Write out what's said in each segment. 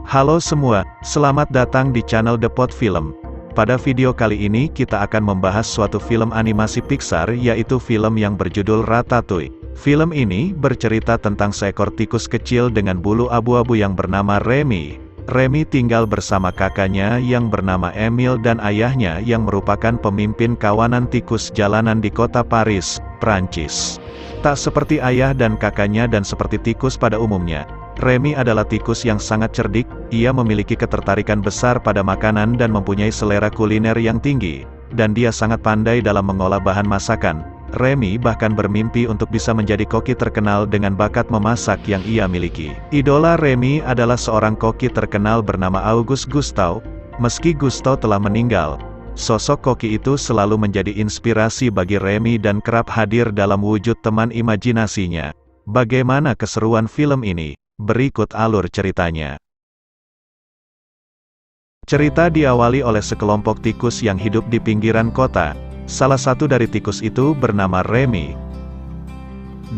Halo semua, selamat datang di channel The Pot Film. Pada video kali ini kita akan membahas suatu film animasi Pixar yaitu film yang berjudul Ratatouille. Film ini bercerita tentang seekor tikus kecil dengan bulu abu-abu yang bernama Remy. Remy tinggal bersama kakaknya yang bernama Emile dan ayahnya yang merupakan pemimpin kawanan tikus jalanan di kota Paris, Prancis. Tak seperti ayah dan kakaknya dan seperti tikus pada umumnya, Remy adalah tikus yang sangat cerdik. Ia memiliki ketertarikan besar pada makanan dan mempunyai selera kuliner yang tinggi, dan dia sangat pandai dalam mengolah bahan masakan. Remy bahkan bermimpi untuk bisa menjadi koki terkenal dengan bakat memasak yang ia miliki. Idola Remy adalah seorang koki terkenal bernama Auguste Gustav. Meski Gustav telah meninggal, sosok koki itu selalu menjadi inspirasi bagi Remy dan kerap hadir dalam wujud teman imajinasinya. Bagaimana keseruan film ini? Berikut alur ceritanya. Cerita diawali oleh sekelompok tikus yang hidup di pinggiran kota. Salah satu dari tikus itu bernama Remy.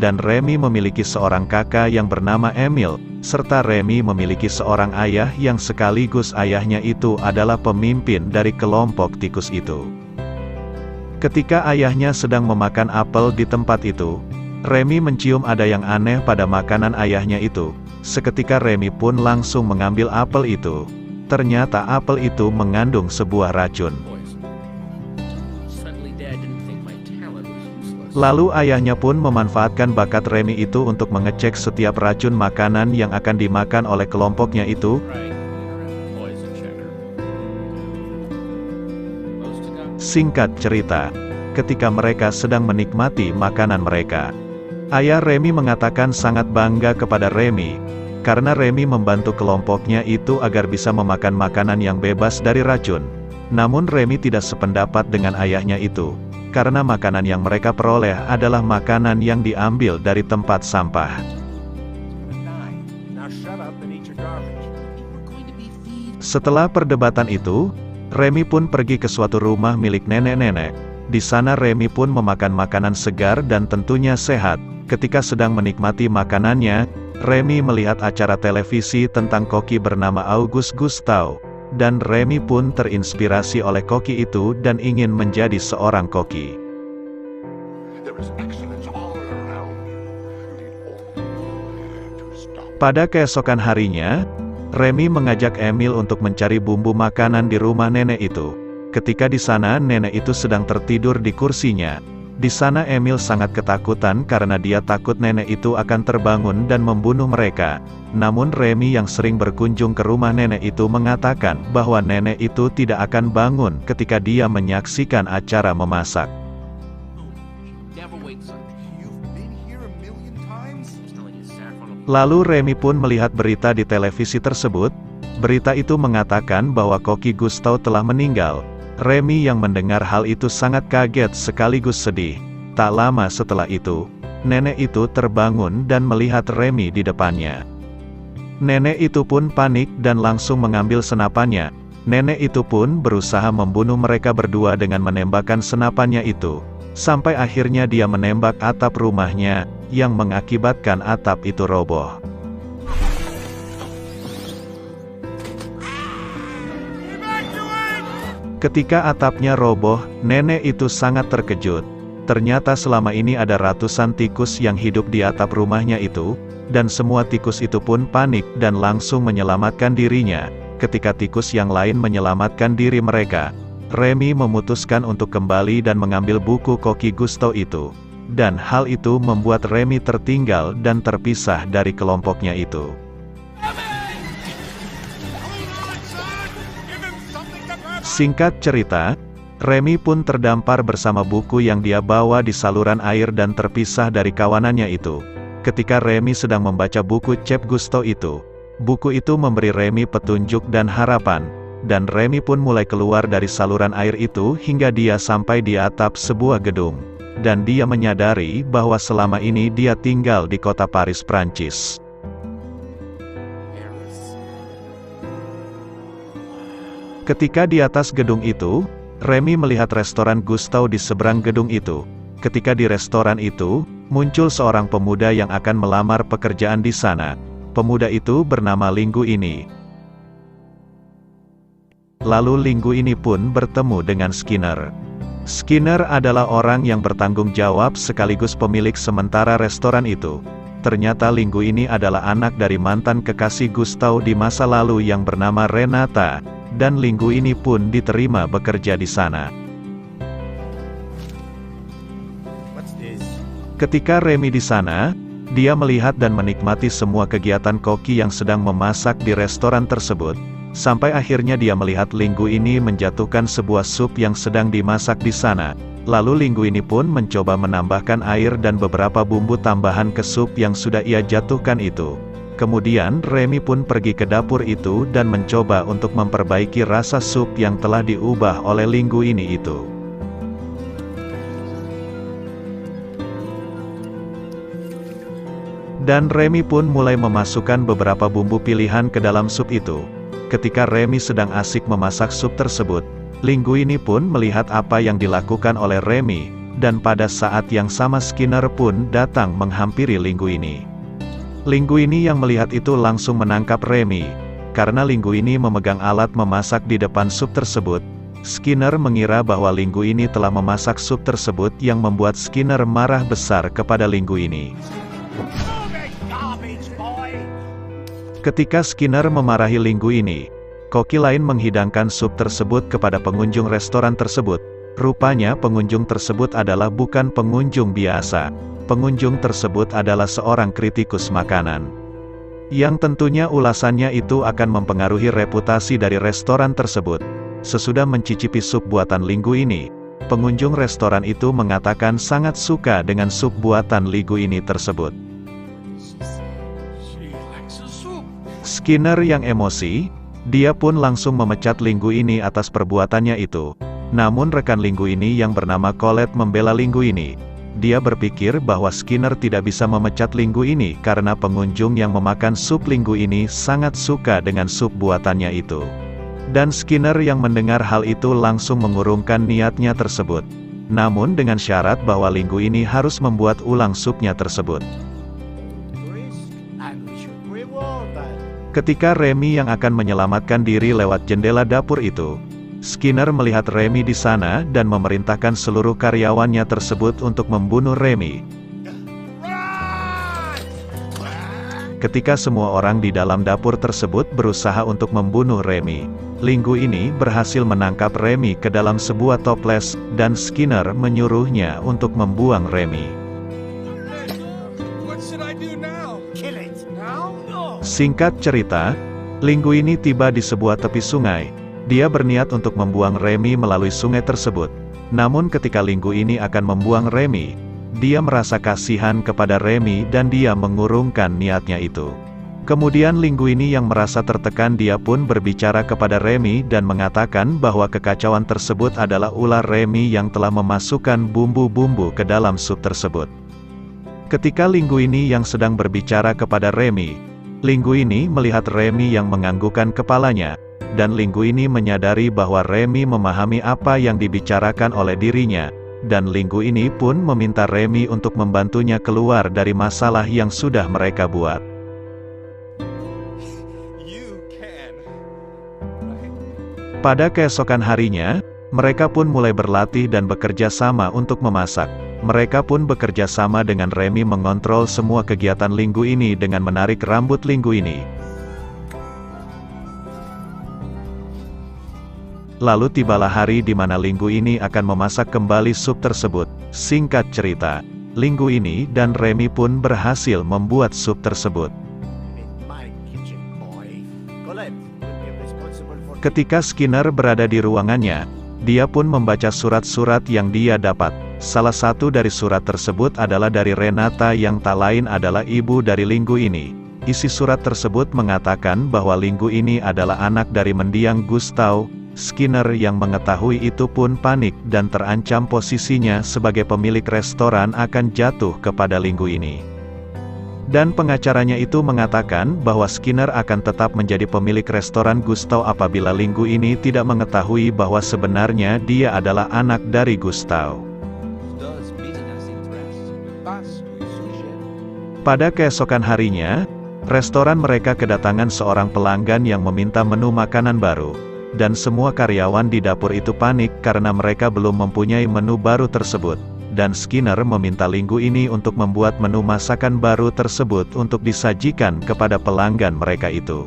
Dan Remy memiliki seorang kakak yang bernama Emile, serta Remy memiliki seorang ayah yang sekaligus ayahnya itu adalah pemimpin dari kelompok tikus itu. Ketika ayahnya sedang memakan apel di tempat itu, Remy mencium ada yang aneh pada makanan ayahnya itu. Seketika Remy pun langsung mengambil apel itu. Ternyata apel itu mengandung sebuah racun. Lalu ayahnya pun memanfaatkan bakat Remy itu untuk mengecek setiap racun makanan yang akan dimakan oleh kelompoknya itu. Singkat cerita, ketika mereka sedang menikmati makanan mereka, ayah Remy mengatakan sangat bangga kepada Remy, karena Remy membantu kelompoknya itu agar bisa memakan makanan yang bebas dari racun. Namun Remy tidak sependapat dengan ayahnya itu, karena makanan yang mereka peroleh adalah makanan yang diambil dari tempat sampah. Setelah perdebatan itu, Remy pun pergi ke suatu rumah milik nenek-nenek. Di sana Remy pun memakan makanan segar dan tentunya sehat. Ketika sedang menikmati makanannya, Remy melihat acara televisi tentang koki bernama Auguste Gustav, dan Remy pun terinspirasi oleh koki itu dan ingin menjadi seorang koki. Pada keesokan harinya, Remy mengajak Emile untuk mencari bumbu makanan di rumah nenek itu. Ketika di sana nenek itu sedang tertidur di kursinya. Di sana Emile sangat ketakutan karena dia takut nenek itu akan terbangun dan membunuh mereka. Namun Remy yang sering berkunjung ke rumah nenek itu mengatakan bahwa nenek itu tidak akan bangun ketika dia menyaksikan acara memasak. Lalu Remy pun melihat berita di televisi tersebut. Berita itu mengatakan bahwa koki Gustav telah meninggal. Remy yang mendengar hal itu sangat kaget sekaligus sedih. Tak lama setelah itu, nenek itu terbangun dan melihat Remy di depannya. Nenek itu pun panik dan langsung mengambil senapannya. Nenek itu pun berusaha membunuh mereka berdua dengan menembakkan senapannya itu. Sampai akhirnya dia menembak atap rumahnya, yang mengakibatkan atap itu roboh. Ketika atapnya roboh, nenek itu sangat terkejut. Ternyata selama ini ada ratusan tikus yang hidup di atap rumahnya itu, dan semua tikus itu pun panik dan langsung menyelamatkan dirinya. Ketika tikus yang lain menyelamatkan diri mereka, Remy memutuskan untuk kembali dan mengambil buku koki Gustav itu. Dan hal itu membuat Remy tertinggal dan terpisah dari kelompoknya itu. Singkat cerita, Remy pun terdampar bersama buku yang dia bawa di saluran air dan terpisah dari kawanannya itu. Ketika Remy sedang membaca buku Chef Gustav itu, buku itu memberi Remy petunjuk dan harapan, dan Remy pun mulai keluar dari saluran air itu hingga dia sampai di atap sebuah gedung. Dan dia menyadari bahwa selama ini dia tinggal di kota Paris, Prancis. Ketika di atas gedung itu, Remy melihat restoran Gustav di seberang gedung itu. Ketika di restoran itu, muncul seorang pemuda yang akan melamar pekerjaan di sana. Pemuda itu bernama Lingu ini. lalu Linggu ini pun bertemu dengan Skinner. Skinner adalah orang yang bertanggung jawab sekaligus pemilik sementara restoran itu. Ternyata Linggu ini adalah anak dari mantan kekasih Gustav di masa lalu yang bernama Renata, dan Linggu ini pun diterima bekerja di sana. Ketika Remy di sana, dia melihat dan menikmati semua kegiatan koki yang sedang memasak di restoran tersebut. Sampai akhirnya dia melihat Linggu ini menjatuhkan sebuah sup yang sedang dimasak di sana. Lalu Linggu ini pun mencoba menambahkan air dan beberapa bumbu tambahan ke sup yang sudah ia jatuhkan itu. Kemudian Remy pun pergi ke dapur itu dan mencoba untuk memperbaiki rasa sup yang telah diubah oleh Linggu ini itu. Dan Remy pun mulai memasukkan beberapa bumbu pilihan ke dalam sup itu. Ketika Remy sedang asik memasak sup tersebut, Linggu ini pun melihat apa yang dilakukan oleh Remy, dan pada saat yang sama Skinner pun datang menghampiri Linggu ini. Linggu ini yang melihat itu langsung menangkap Remy. Karena Linggu ini memegang alat memasak di depan sup tersebut, Skinner mengira bahwa Linggu ini telah memasak sup tersebut yang membuat Skinner marah besar kepada Linggu ini. Ketika Skinner memarahi Linggu ini, koki lain menghidangkan sup tersebut kepada pengunjung restoran tersebut. Rupanya pengunjung tersebut adalah bukan pengunjung biasa. Pengunjung tersebut adalah seorang kritikus makanan. Yang tentunya ulasannya itu akan mempengaruhi reputasi dari restoran tersebut. Sesudah mencicipi sup buatan Linggu ini, pengunjung restoran itu mengatakan sangat suka dengan sup buatan Linggu ini tersebut. Skinner yang emosi, dia pun langsung memecat Linggu ini atas perbuatannya itu. Namun rekan Linggu ini yang bernama Colette membela Linggu ini. Dia berpikir bahwa Skinner tidak bisa memecat Linggu ini karena pengunjung yang memakan sup Linggu ini sangat suka dengan sup buatannya itu. Dan Skinner yang mendengar hal itu langsung mengurungkan niatnya tersebut. Namun dengan syarat bahwa Linggu ini harus membuat ulang supnya tersebut. Ketika Remy yang akan menyelamatkan diri lewat jendela dapur itu, Skinner melihat Remy di sana dan memerintahkan seluruh karyawannya tersebut untuk membunuh Remy. Ketika semua orang di dalam dapur tersebut berusaha untuk membunuh Remy, Linggu ini berhasil menangkap Remy ke dalam sebuah toples, dan Skinner menyuruhnya untuk membuang Remy. Singkat cerita, Linggu ini tiba di sebuah tepi sungai. Dia berniat untuk membuang Remy melalui sungai tersebut. Namun ketika Linggu ini akan membuang Remy, dia merasa kasihan kepada Remy dan dia mengurungkan niatnya itu. Kemudian Linggu ini yang merasa tertekan, dia pun berbicara kepada Remy dan mengatakan bahwa kekacauan tersebut adalah ulah Remy yang telah memasukkan bumbu-bumbu ke dalam sup tersebut. Ketika Linggu ini yang sedang berbicara kepada Remy, Linggu ini melihat Remy yang menganggukkan kepalanya, dan Linggu ini menyadari bahwa Remy memahami apa yang dibicarakan oleh dirinya, dan Linggu ini pun meminta Remy untuk membantunya keluar dari masalah yang sudah mereka buat. Pada keesokan harinya, mereka pun mulai berlatih dan bekerja sama untuk memasak. Mereka pun bekerja sama dengan Remy mengontrol semua kegiatan Linggu ini dengan menarik rambut Linggu ini. Lalu tibalah hari di mana Linggu ini akan memasak kembali sup tersebut. Singkat cerita, Linggu ini dan Remy pun berhasil membuat sup tersebut. Ketika Skinner berada di ruangannya, dia pun membaca surat-surat yang dia dapat. Salah satu dari surat tersebut adalah dari Renata yang tak lain adalah ibu dari Linggu ini. Isi surat tersebut mengatakan bahwa Linggu ini adalah anak dari mendiang Gustav. Skinner yang mengetahui itu pun panik dan terancam posisinya sebagai pemilik restoran akan jatuh kepada Linggu ini. Dan pengacaranya itu mengatakan bahwa Skinner akan tetap menjadi pemilik restoran Gustav apabila Linggu ini tidak mengetahui bahwa sebenarnya dia adalah anak dari Gustav. Pada keesokan harinya, restoran mereka kedatangan seorang pelanggan yang meminta menu makanan baru. dan semua karyawan di dapur itu panik karena mereka belum mempunyai menu baru tersebut. Dan Skinner meminta Linggu ini untuk membuat menu masakan baru tersebut untuk disajikan kepada pelanggan mereka itu.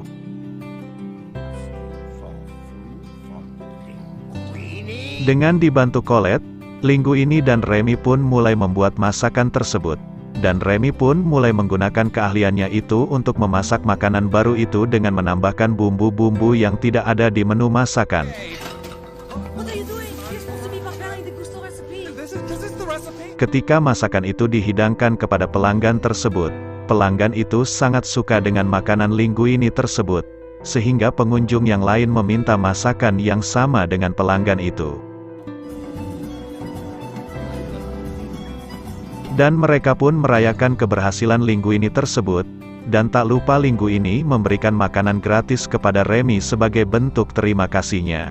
Dengan dibantu Colette, Linggu ini dan Remy pun mulai membuat masakan tersebut. Dan Remy pun mulai menggunakan keahliannya itu untuk memasak makanan baru itu dengan menambahkan bumbu-bumbu yang tidak ada di menu masakan. Ketika masakan itu dihidangkan kepada pelanggan tersebut, pelanggan itu sangat suka dengan makanan linguini tersebut, sehingga pengunjung yang lain meminta masakan yang sama dengan pelanggan itu. Dan mereka pun merayakan keberhasilan linguini tersebut, dan tak lupa linguini memberikan makanan gratis kepada Remy sebagai bentuk terima kasihnya.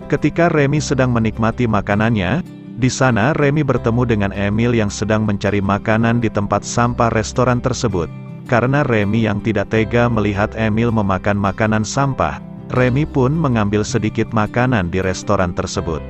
Ketika Remy sedang menikmati makanannya, di sana Remy bertemu dengan Emil yang sedang mencari makanan di tempat sampah restoran tersebut. Karena Remy yang tidak tega melihat Emil memakan makanan sampah, Remy pun mengambil sedikit makanan di restoran tersebut.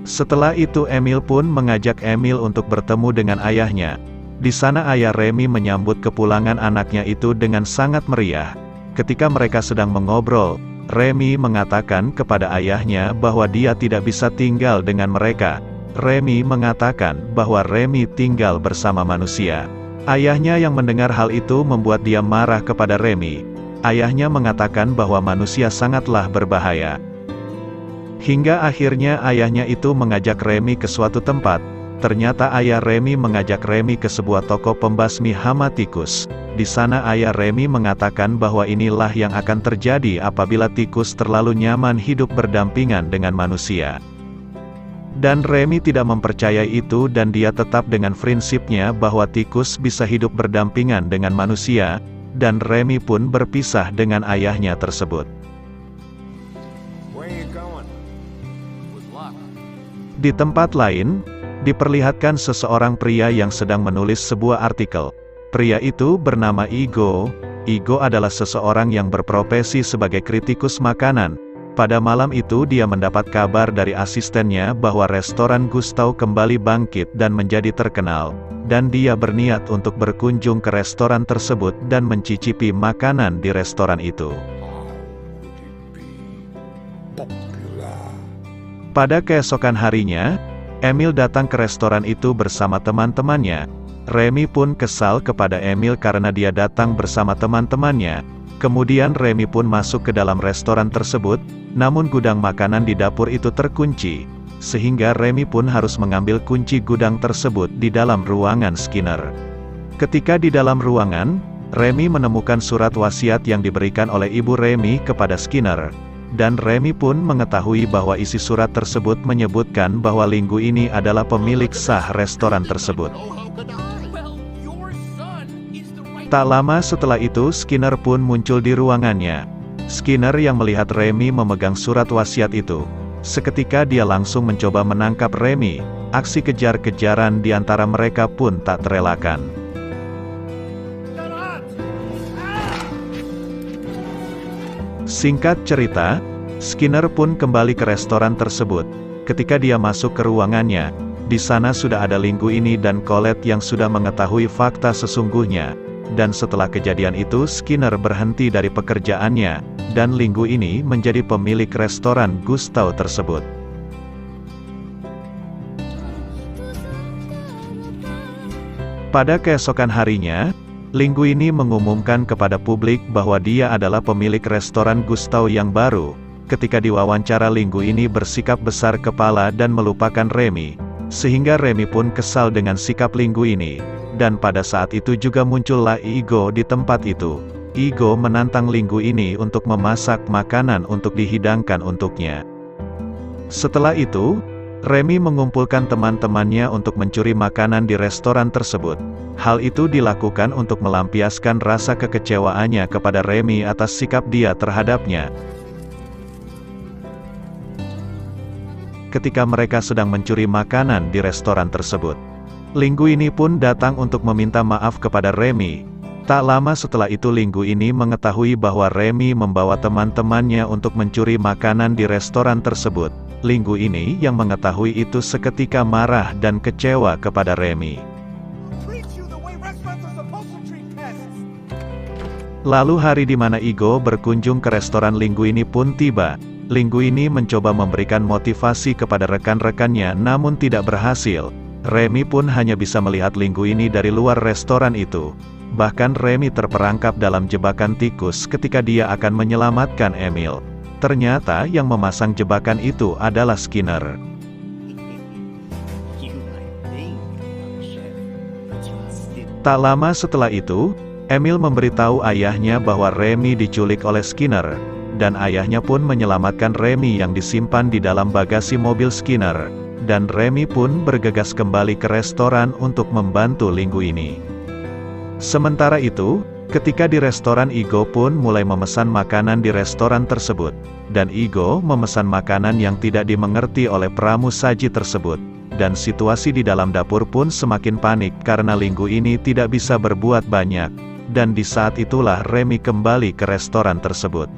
Setelah itu Emil pun mengajak Emil untuk bertemu dengan ayahnya. Di sana ayah Remy menyambut kepulangan anaknya itu dengan sangat meriah. Ketika mereka sedang mengobrol, Remy mengatakan kepada ayahnya bahwa dia tidak bisa tinggal dengan mereka. Remy mengatakan bahwa Remy tinggal bersama manusia. Ayahnya yang mendengar hal itu membuat dia marah kepada Remy. Ayahnya mengatakan bahwa manusia sangatlah berbahaya. Hingga akhirnya ayahnya itu mengajak Remy ke suatu tempat. Ternyata ayah Remy mengajak Remy ke sebuah toko pembasmi hama tikus. Di sana ayah Remy mengatakan bahwa inilah yang akan terjadi apabila tikus terlalu nyaman hidup berdampingan dengan manusia. Dan Remy tidak mempercayai itu dan dia tetap dengan prinsipnya bahwa tikus bisa hidup berdampingan dengan manusia, dan Remy pun berpisah dengan ayahnya tersebut. Di tempat lain, diperlihatkan seseorang pria yang sedang menulis sebuah artikel. Pria itu bernama Igo. Igo adalah seseorang yang berprofesi sebagai kritikus makanan. Pada malam itu dia mendapat kabar dari asistennya bahwa restoran Gustav kembali bangkit dan menjadi terkenal. Dan dia berniat untuk berkunjung ke restoran tersebut dan mencicipi makanan di restoran itu. Pada keesokan harinya, Emil datang ke restoran itu bersama teman-temannya. Remy pun kesal kepada Emil karena dia datang bersama teman-temannya. Kemudian Remy pun masuk ke dalam restoran tersebut, namun gudang makanan di dapur itu terkunci. Sehingga Remy pun harus mengambil kunci gudang tersebut di dalam ruangan Skinner. Ketika di dalam ruangan, Remy menemukan surat wasiat yang diberikan oleh ibu Remy kepada Skinner. Dan Remy pun mengetahui bahwa isi surat tersebut menyebutkan bahwa linguini adalah pemilik sah restoran tersebut. Tak lama setelah itu Skinner pun muncul di ruangannya. Skinner yang melihat Remy memegang surat wasiat itu. Seketika dia langsung mencoba menangkap Remy. Aksi kejar-kejaran di antara mereka pun tak terelakkan. Singkat cerita, Skinner pun kembali ke restoran tersebut. Ketika dia masuk ke ruangannya, di sana sudah ada linguini dan Colette yang sudah mengetahui fakta sesungguhnya. Dan setelah kejadian itu Skinner berhenti dari pekerjaannya, dan linguini menjadi pemilik restoran Gustav tersebut. Pada keesokan harinya, linguini mengumumkan kepada publik bahwa dia adalah pemilik restoran Gustav yang baru. Ketika diwawancara linguini bersikap besar kepala dan melupakan Remy. Sehingga Remy pun kesal dengan sikap linguini. Dan pada saat itu juga muncullah Igo di tempat itu. Igo menantang linguini untuk memasak makanan untuk dihidangkan untuknya. Setelah itu, Remy mengumpulkan teman-temannya untuk mencuri makanan di restoran tersebut. Hal itu dilakukan untuk melampiaskan rasa kekecewaannya kepada Remy atas sikap dia terhadapnya. Ketika mereka sedang mencuri makanan di restoran tersebut, Linguini pun datang untuk meminta maaf kepada Remy. Tak lama setelah itu Linguini mengetahui bahwa Remy membawa teman-temannya untuk mencuri makanan di restoran tersebut. Linguini yang mengetahui itu seketika marah dan kecewa kepada Remy. Lalu hari di mana Igo berkunjung ke restoran Linguini pun tiba. Linguini mencoba memberikan motivasi kepada rekan-rekannya namun tidak berhasil. Remy pun hanya bisa melihat Linguini dari luar restoran itu. Bahkan Remy terperangkap dalam jebakan tikus ketika dia akan menyelamatkan Emil. Ternyata yang memasang jebakan itu adalah Skinner. Tak lama setelah itu, Emil memberitahu ayahnya bahwa Remy diculik oleh Skinner. Dan ayahnya pun menyelamatkan Remy yang disimpan di dalam bagasi mobil Skinner. Dan Remy pun bergegas kembali ke restoran untuk membantu Linguini. Sementara itu, ketika di restoran Igo pun mulai memesan makanan di restoran tersebut. Dan Igo memesan makanan yang tidak dimengerti oleh pramusaji tersebut. Dan situasi di dalam dapur pun semakin panik karena Linguini tidak bisa berbuat banyak. Dan di saat itulah Remy kembali ke restoran tersebut.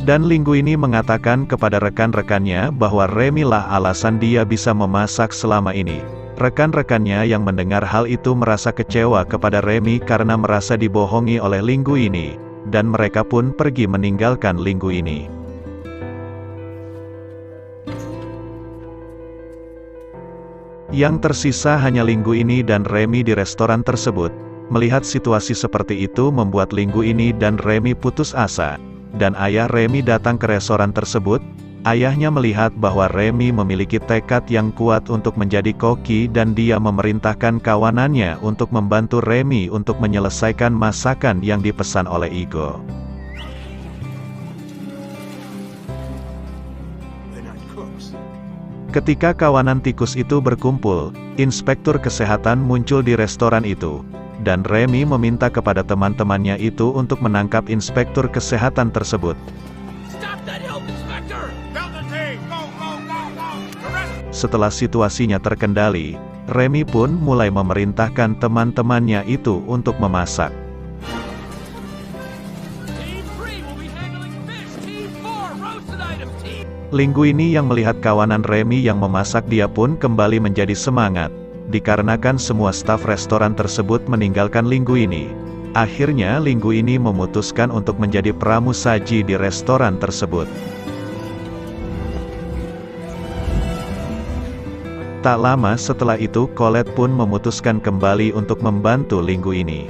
Dan Linguini mengatakan kepada rekan-rekannya bahwa Remy lah alasan dia bisa memasak selama ini. Rekan-rekannya yang mendengar hal itu merasa kecewa kepada Remy karena merasa dibohongi oleh Linguini. Dan mereka pun pergi meninggalkan Linguini. Yang tersisa hanya Linguini dan Remy di restoran tersebut. Melihat situasi seperti itu membuat Linguini dan Remy putus asa. Dan ayah Remy datang ke restoran tersebut. Ayahnya melihat bahwa Remy memiliki tekad yang kuat untuk menjadi koki dan dia memerintahkan kawanannya untuk membantu Remy untuk menyelesaikan masakan yang dipesan oleh Igo. Ketika kawanan tikus itu berkumpul, inspektur kesehatan muncul di restoran itu. Dan Remy meminta kepada teman-temannya itu untuk menangkap inspektur kesehatan tersebut. Setelah situasinya terkendali, Remy pun mulai memerintahkan teman-temannya itu untuk memasak. Linguini yang melihat kawanan Remy yang memasak dia pun kembali menjadi semangat. Dikarenakan semua staf restoran tersebut meninggalkan Linguini. Akhirnya Linguini memutuskan untuk menjadi pramusaji di restoran tersebut. Tak lama setelah itu Colette pun memutuskan kembali untuk membantu Linguini.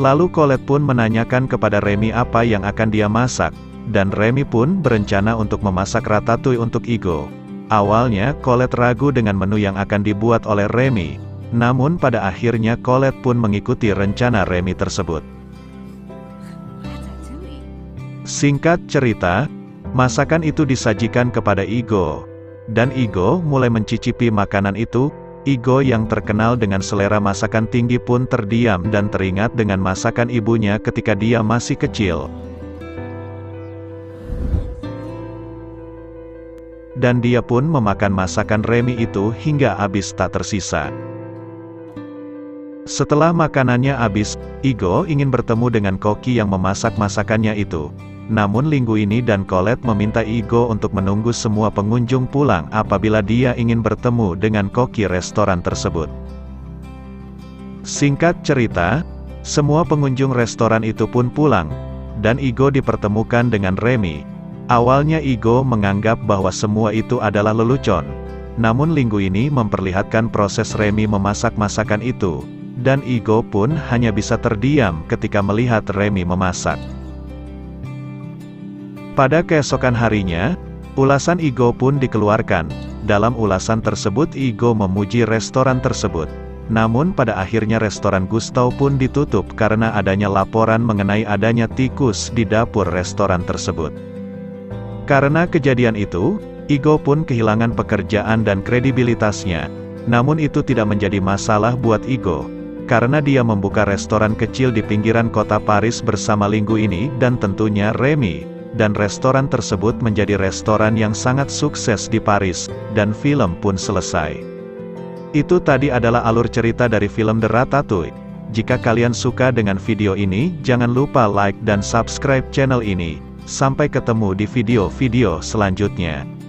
Lalu Colette pun menanyakan kepada Remy apa yang akan dia masak. Dan Remy pun berencana untuk memasak ratatouille untuk Igo. Awalnya Colette ragu dengan menu yang akan dibuat oleh Remy. Namun pada akhirnya Colette pun mengikuti rencana Remy tersebut. Singkat cerita, masakan itu disajikan kepada Igo. Dan Igo mulai mencicipi makanan itu. Igo yang terkenal dengan selera masakan tinggi pun terdiam dan teringat dengan masakan ibunya ketika dia masih kecil. Dan dia pun memakan masakan Remy itu hingga habis tak tersisa. Setelah makanannya habis, Igo ingin bertemu dengan koki yang memasak masakannya itu. Namun Linguini dan Colette meminta Igo untuk menunggu semua pengunjung pulang apabila dia ingin bertemu dengan koki restoran tersebut. Singkat cerita, semua pengunjung restoran itu pun pulang, dan Igo dipertemukan dengan Remy. Awalnya Igo menganggap bahwa semua itu adalah lelucon. Namun Linguini memperlihatkan proses Remy memasak masakan itu. Dan Igo pun hanya bisa terdiam ketika melihat Remy memasak. Pada keesokan harinya, ulasan Igo pun dikeluarkan. Dalam ulasan tersebut Igo memuji restoran tersebut. Namun pada akhirnya restoran Gusto pun ditutup karena adanya laporan mengenai adanya tikus di dapur restoran tersebut. Karena kejadian itu, Igo pun kehilangan pekerjaan dan kredibilitasnya. Namun itu tidak menjadi masalah buat Igo. karena dia membuka restoran kecil di pinggiran kota Paris bersama Linguini dan tentunya Remy. Dan restoran tersebut menjadi restoran yang sangat sukses di Paris, dan film pun selesai. Itu tadi adalah alur cerita dari film The Ratatouille. Jika kalian suka dengan video ini, jangan lupa like dan subscribe channel ini. Sampai ketemu di video-video selanjutnya.